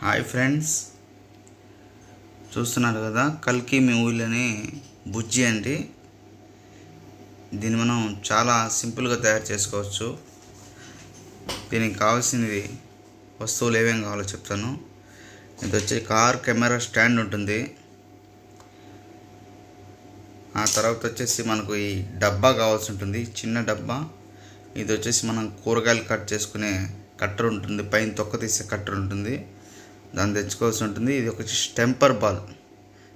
Hi friends, చూస్తున్నారు కదా కల్కి మూవీలోని బుజ్జి అండి. దీన్ని మనం చాలా సింపుల్గా తయారు చేసుకోవచ్చు. దీనికి కావాల్సినవి వస్తువులు ఏమేమి కావాలో చెప్తాను. ఇది వచ్చి కార్ కెమెరా స్టాండ్ ఉంటుంది. ఆ తర్వాత వచ్చేసి మనకు ఈ డబ్బా కావాల్సి ఉంటుంది, చిన్న డబ్బా. ఇది వచ్చేసి మనం కూరగాయలు కట్ చేసుకునే కట్టర్ ఉంటుంది, పైన తొక్క తీసే కట్టర్ ఉంటుంది, దాన్ని తెచ్చుకోవాల్సి ఉంటుంది. ఇది ఒక స్టెంపర్ బాల్,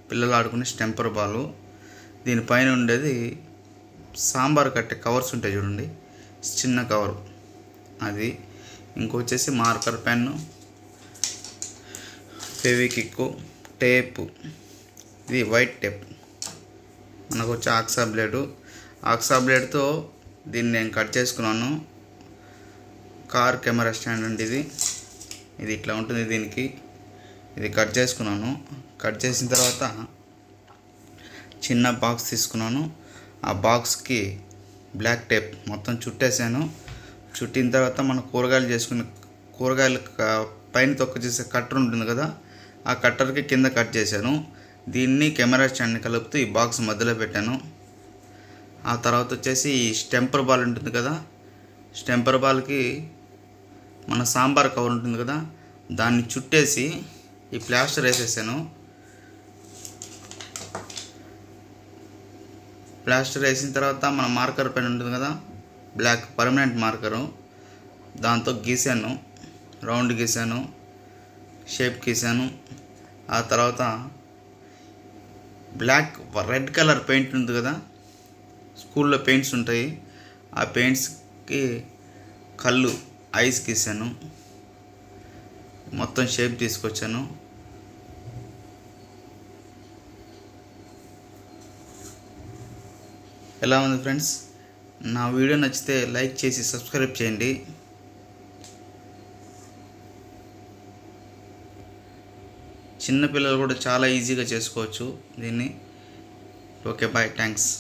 పిల్లలు ఆడుకునే స్టెంపర్ బాల్. దీనిపైన ఉండేది సాంబార్ కట్టే కవర్స్ ఉంటాయి చూడండి, చిన్న కవర్ అది. ఇంకొచ్చేసి మార్కర్ పెన్ను, ఫెవిక్విక్, టేపు, ఇది వైట్ టేప్. మనకు వచ్చి ఆక్సా బ్లేడ్తో దీన్ని నేను కట్ చేసుకున్నాను. కార్ కెమెరా స్టాండ్ అండి ఇది ఇట్లా ఉంటుంది. దీనికి ఇది కట్ చేసుకున్నాను. కట్ చేసిన తర్వాత చిన్న బాక్స్ తీసుకున్నాను. ఆ బాక్స్కి బ్లాక్ టేప్ మొత్తం చుట్టేసాను. చుట్టిన తర్వాత మనం కూరగాయలు పైన తొక్క చేసే కట్టర్ ఉంటుంది కదా, ఆ కట్టర్కి కింద కట్ చేశాను. దీన్ని కెమెరా స్టాండ్ని కలుపుతూ ఈ బాక్స్ మధ్యలో పెట్టాను. ఆ తర్వాత వచ్చేసి ఈ స్టెంపర్ బాల్ ఉంటుంది కదా, స్టెంపర్ బాల్కి మన సాంబార్ కవర్ ఉంటుంది కదా, దాన్ని చుట్టేసి ఈ ప్లాస్టర్ వేసేసాను. ప్లాస్టర్ వేసిన తర్వాత మన మార్కర్ పెన్ ఉంటుంది కదా, బ్లాక్ పర్మనెంట్ మార్కరు, దాంతో గీసాను, రౌండ్ గీసాను, షేప్ గీసాను. ఆ తర్వాత రెడ్ కలర్ పెయింట్ ఉంటుంది కదా, స్కూల్లో పెయింట్స్ ఉంటాయి, ఆ పెయింట్స్కి కళ్ళు ఐస్ గీసాను. మొత్తం షేప్ తీసుకొచ్చాను. ఎలా ఉంది ఫ్రెండ్స్? నా వీడియో నచ్చితే లైక్ చేసి సబ్స్క్రైబ్ చేయండి. చిన్నపిల్లలు కూడా చాలా ఈజీగా చేసుకోవచ్చు దీన్ని. Okay, bye, thanks.